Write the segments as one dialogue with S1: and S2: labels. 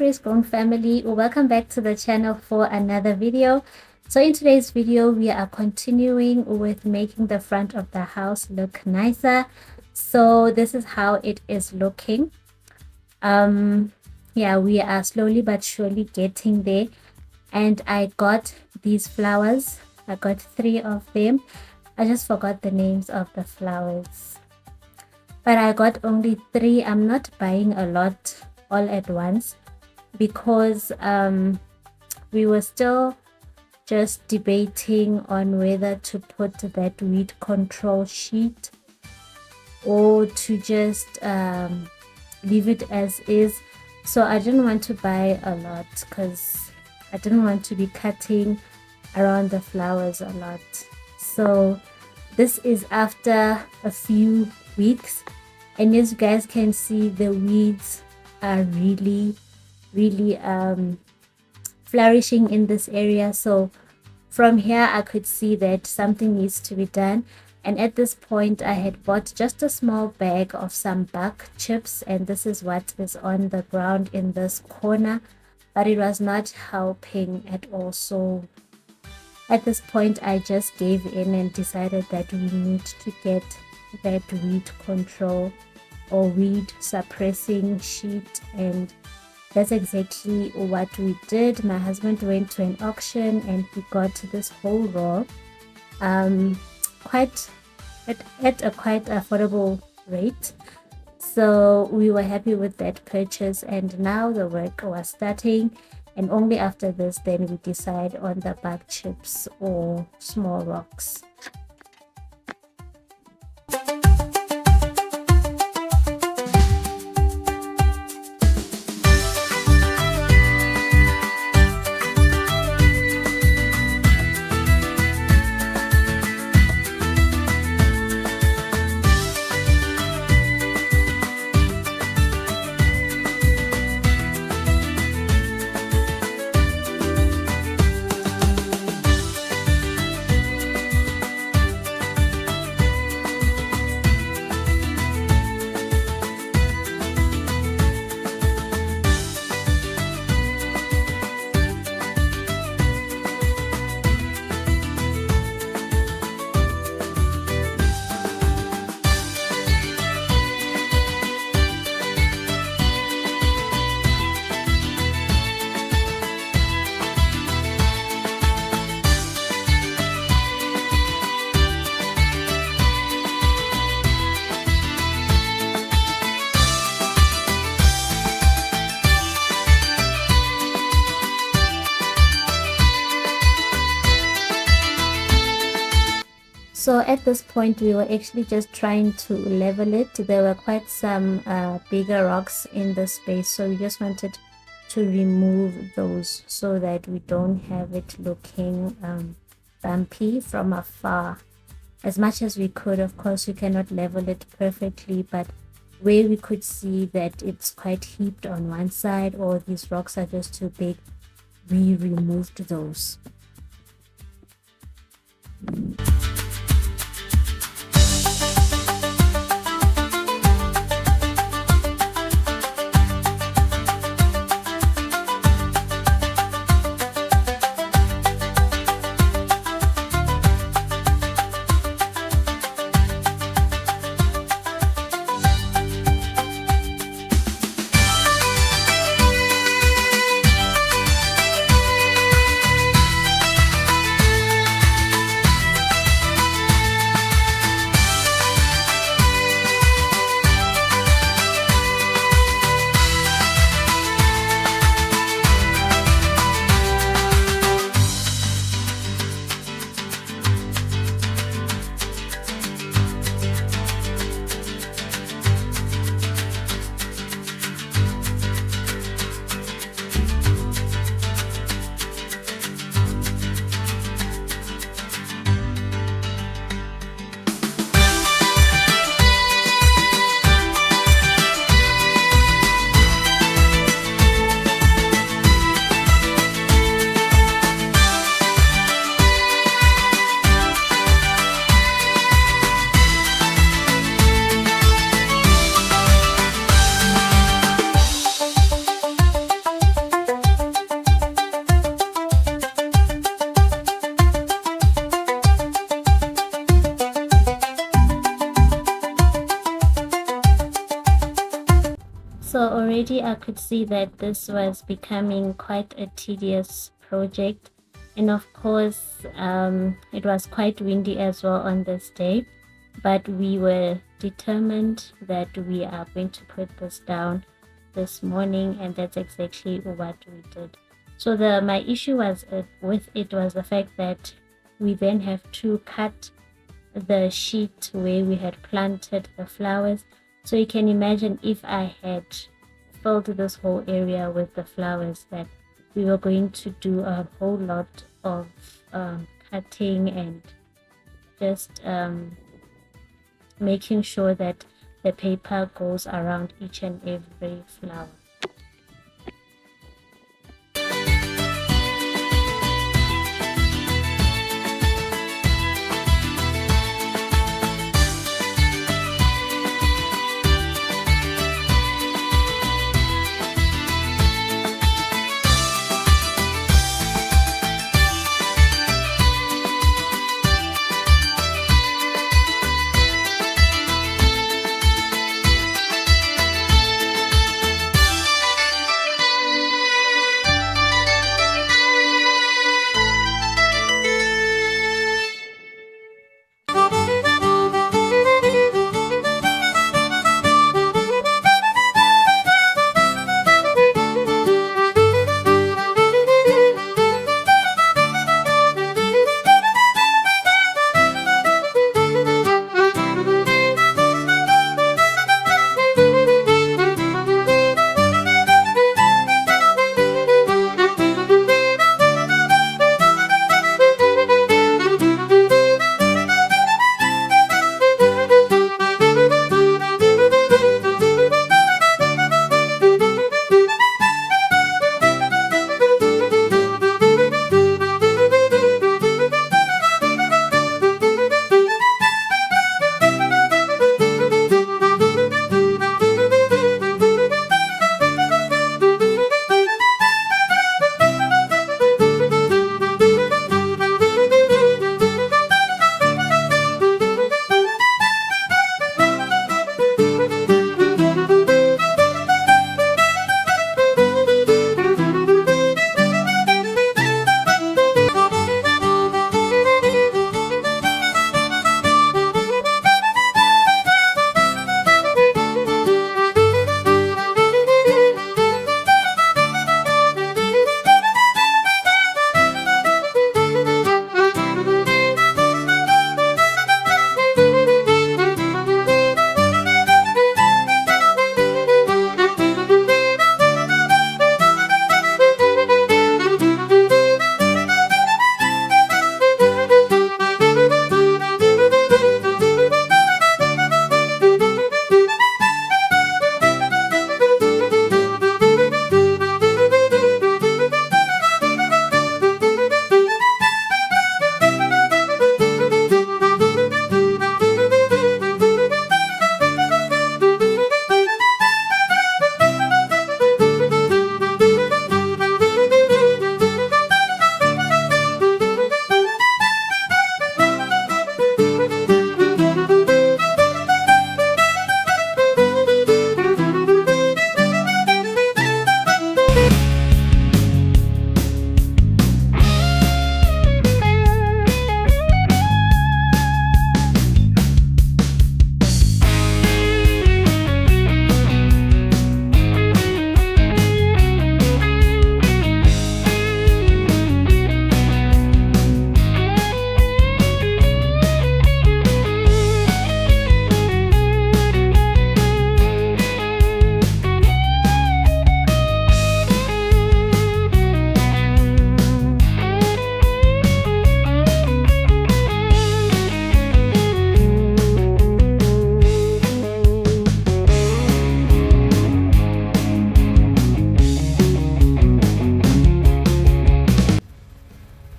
S1: Praise Grown family, welcome back to the channel for another video. So in today's video we are continuing with making the front of the house look nicer. So this is how it is looking. Yeah, we are slowly but surely getting there. And I got these flowers. I got 3 of them. I just forgot the names of the flowers, but I got only 3. I'm not buying a lot all at once because we were still just debating on whether to put that weed control sheet or to just leave it as is. So I didn't want to buy a lot because I didn't want to be cutting around the flowers a lot. So this is after a few weeks, and as you guys can see, the weeds are really flourishing in this area. So from here I could see that something needs to be done, and at this point I had bought just a small bag of some bark chips, and this is what is on the ground in this corner, but it was not helping at all. So at this point I just gave in and decided that we need to get that weed control or weed suppressing sheet, and that's exactly what we did. My husband went to an auction and he got this whole roll quite at a quite affordable rate. So we were happy with that purchase, and now the work was starting, and only after this then we decide on the bark chips or small rocks. So at this point we were actually just trying to level it. There were quite some bigger rocks in the space, so we just wanted to remove those so that we don't have it looking bumpy from afar as much as we could. Of course we cannot level it perfectly, but where we could see that it's quite heaped on one side or these rocks are just too big, we removed those. already I could see that this was becoming quite a tedious project, and of course it was quite windy as well on this day, but we were determined that we are going to put this down this morning, and that's exactly what we did. So my issue was with it was the fact that we then have to cut the sheet where we had planted the flowers. So you can imagine if I had filled this whole area with the flowers, that we were going to do a whole lot of cutting and just making sure that the paper goes around each and every flower.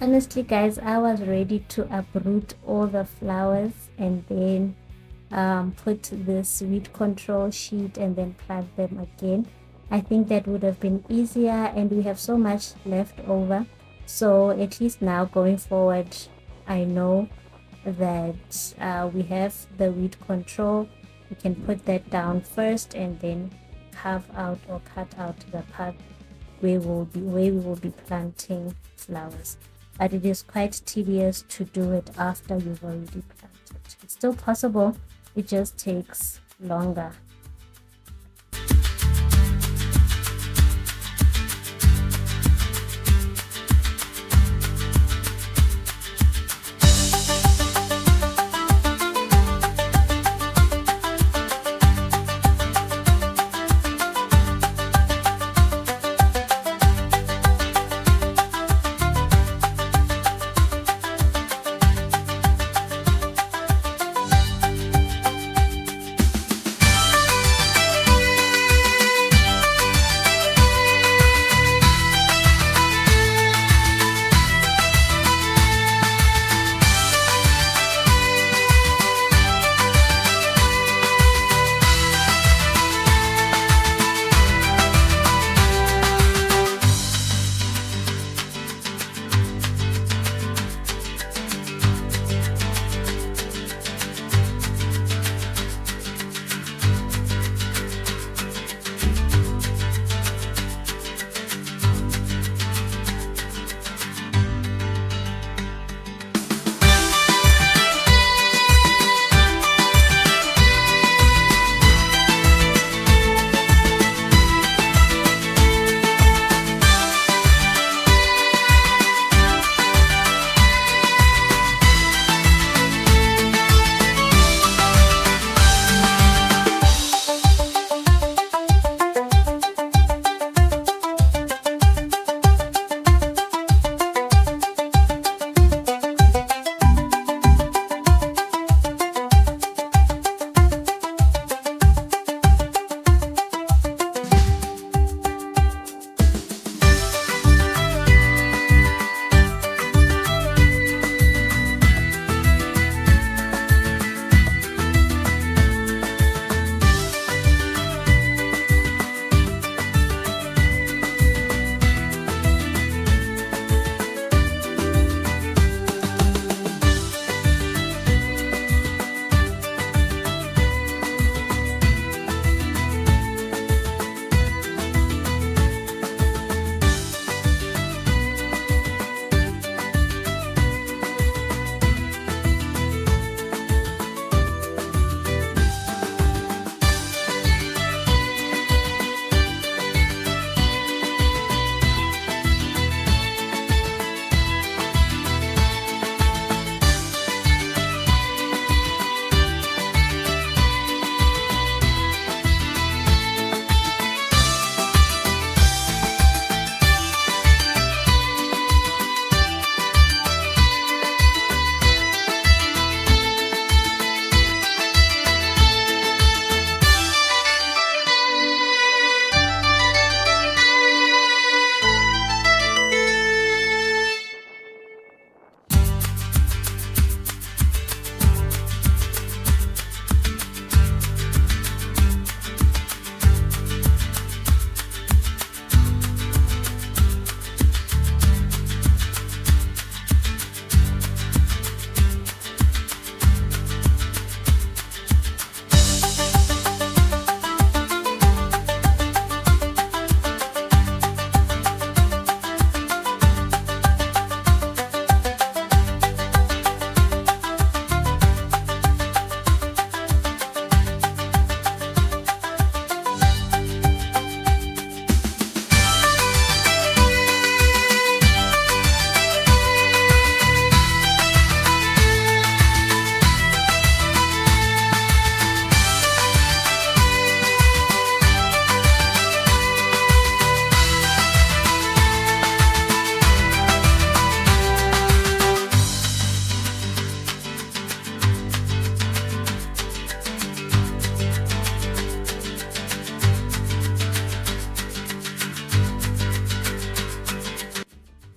S1: Honestly guys, I was ready to uproot all the flowers and then put this weed control sheet and then plant them again. I think that would have been easier, and we have so much left over, so at least now going forward I know that we have the weed control. We can put that down first and then carve out or cut out the part where we will be planting flowers. But it is quite tedious to do it after you've already planted. It's still possible, it just takes longer.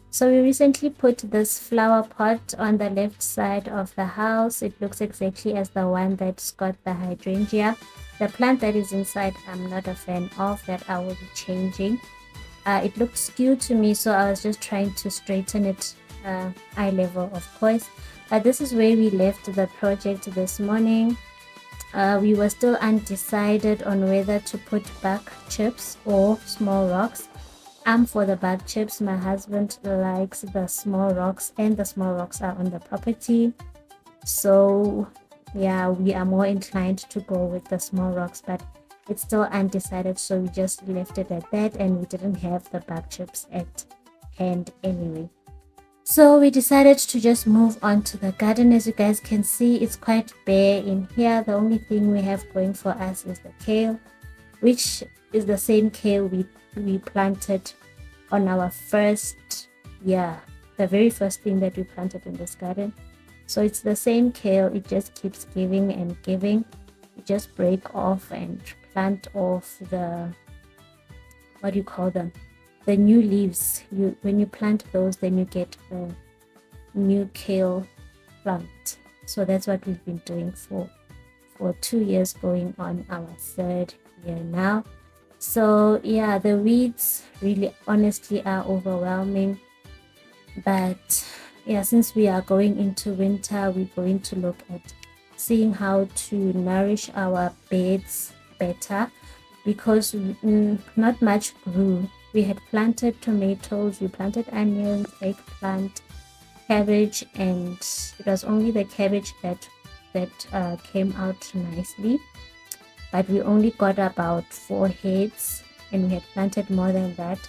S1: So we recently put this flower pot on the left side of the house. It looks exactly as the one that's got the hydrangea. The plant that is inside, I'm not a fan of, that I will be changing. It looked skewed to me, so I was just trying to straighten it eye level, of course. But this is where we left the project this morning. We were still undecided on whether to put bag chips or small rocks. I'm for the bag chips. My husband likes the small rocks, and the small rocks are on the property. So yeah, we are more inclined to go with the small rocks, but it's still undecided, so we just left it at that, and we didn't have the bag chips at hand anyway. So we decided to just move on to the garden. As you guys can see, it's quite bare in here. The only thing we have going for us is the kale, which is the same kale we planted on our first, the very first thing that we planted in this garden. So it's the same kale, it just keeps giving and giving. You just break off and plant off the, what do you call them, the new leaves. When you plant those, then you get a new kale plant. So that's what we've been doing for 2 years, going on our 3rd year now. So yeah, the weeds really honestly are overwhelming, but yeah, since we are going into winter, we're going to look at seeing how to nourish our beds better, because not much grew. We had planted tomatoes, we planted onions, eggplant, cabbage, and it was only the cabbage that came out nicely. But we only got about 4 heads, and we had planted more than that.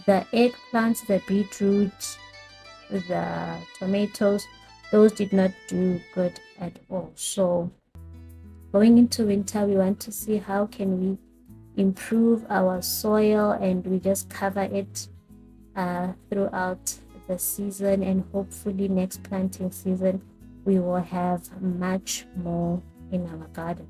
S1: The eggplants, the beetroot, the tomatoes, those did not do good at all. So going into winter, we want to see how can we improve our soil, and we just cover it throughout the season, and hopefully next planting season we will have much more in our garden.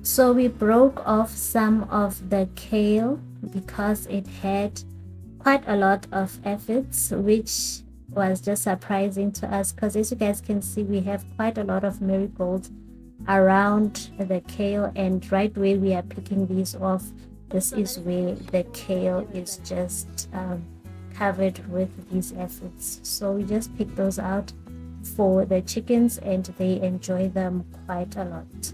S1: So we broke off some of the kale because it had quite a lot of aphids, which was just surprising to us, because as you guys can see, we have quite a lot of marigolds around the kale, and right where we are picking these off, this is where the kale is just covered with these aphids. So we just pick those out for the chickens, and they enjoy them quite a lot.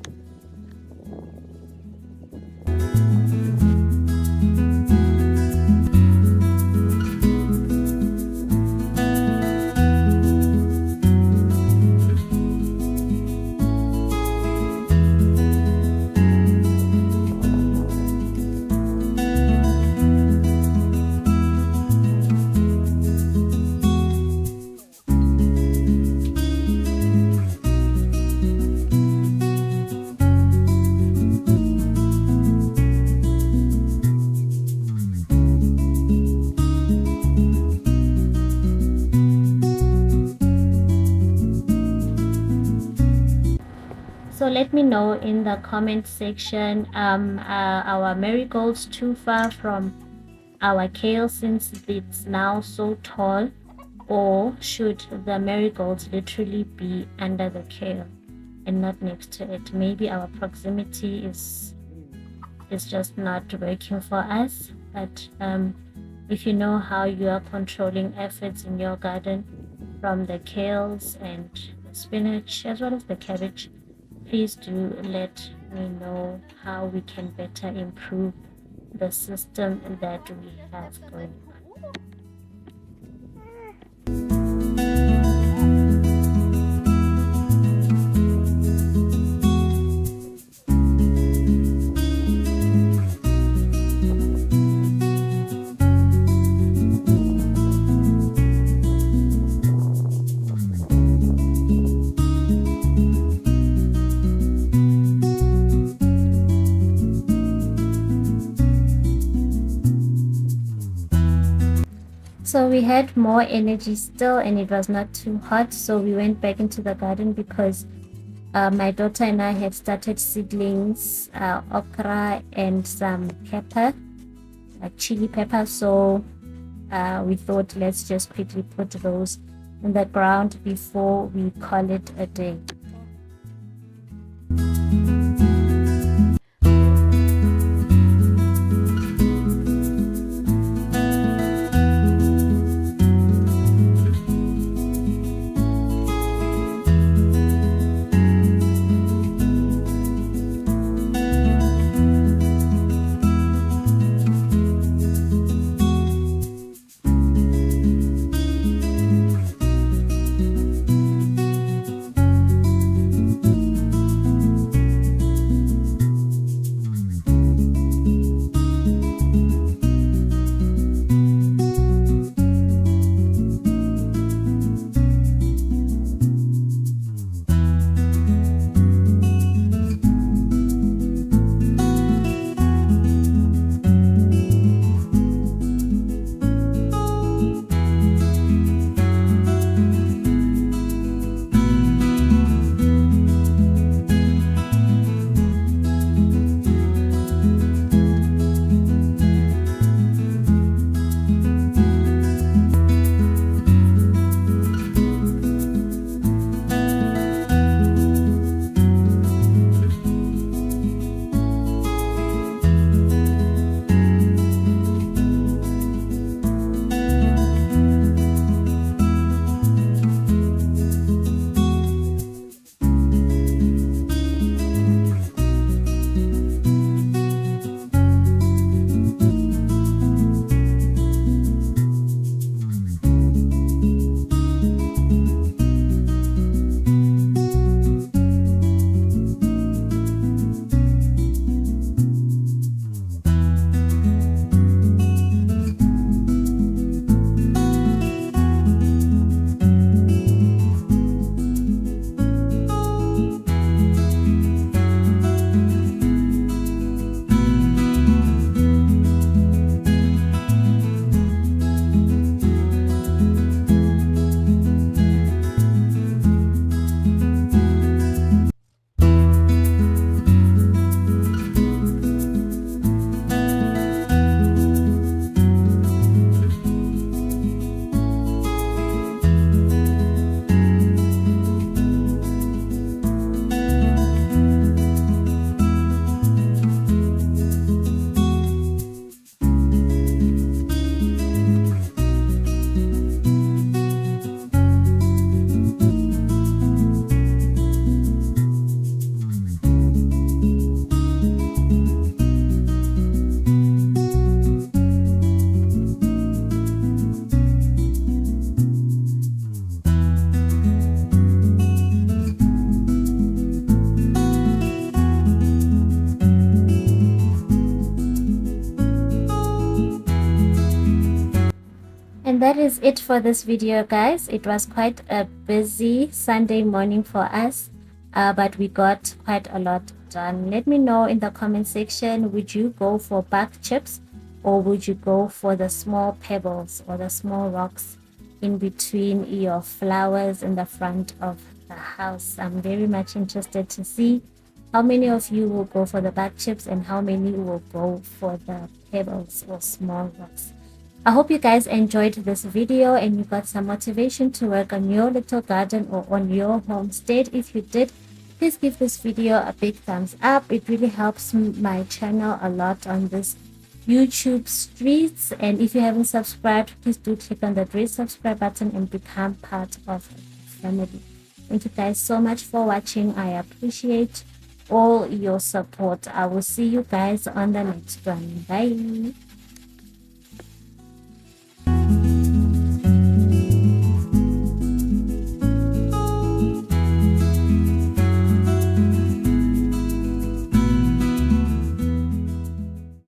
S1: let me know in the comment section, our marigolds too far from our kale since it's now so tall, or should the marigolds literally be under the kale and not next to it? Maybe our proximity is just not working for us. But if you know how you are controlling efforts in your garden from the kales and the spinach as well as the cabbage, please do let me know how we can better improve the system that we have going on. So we had more energy still and it was not too hot, so we went back into the garden because my daughter and I had started seedlings, okra and some pepper, like chili pepper. So we thought let's just quickly put those in the ground before we call it a day. And that is it for this video, guys. It was quite a busy Sunday morning for us, but we got quite a lot done. Let me know in the comment section, would you go for bark chips or would you go for the small pebbles or the small rocks in between your flowers in the front of the house? I'm very much interested to see How many of you will go for the bag chips and how many will go for the pebbles or small rocks? I hope you guys enjoyed this video and you got some motivation to work on your little garden or on your homestead. If you did, please give this video a big thumbs up. It really helps my channel a lot on this YouTube streets. And if you haven't subscribed, please do click on the red subscribe button and become part of the family. Thank you guys so much for watching. I appreciate all your support. I will see you guys on the next one. Bye.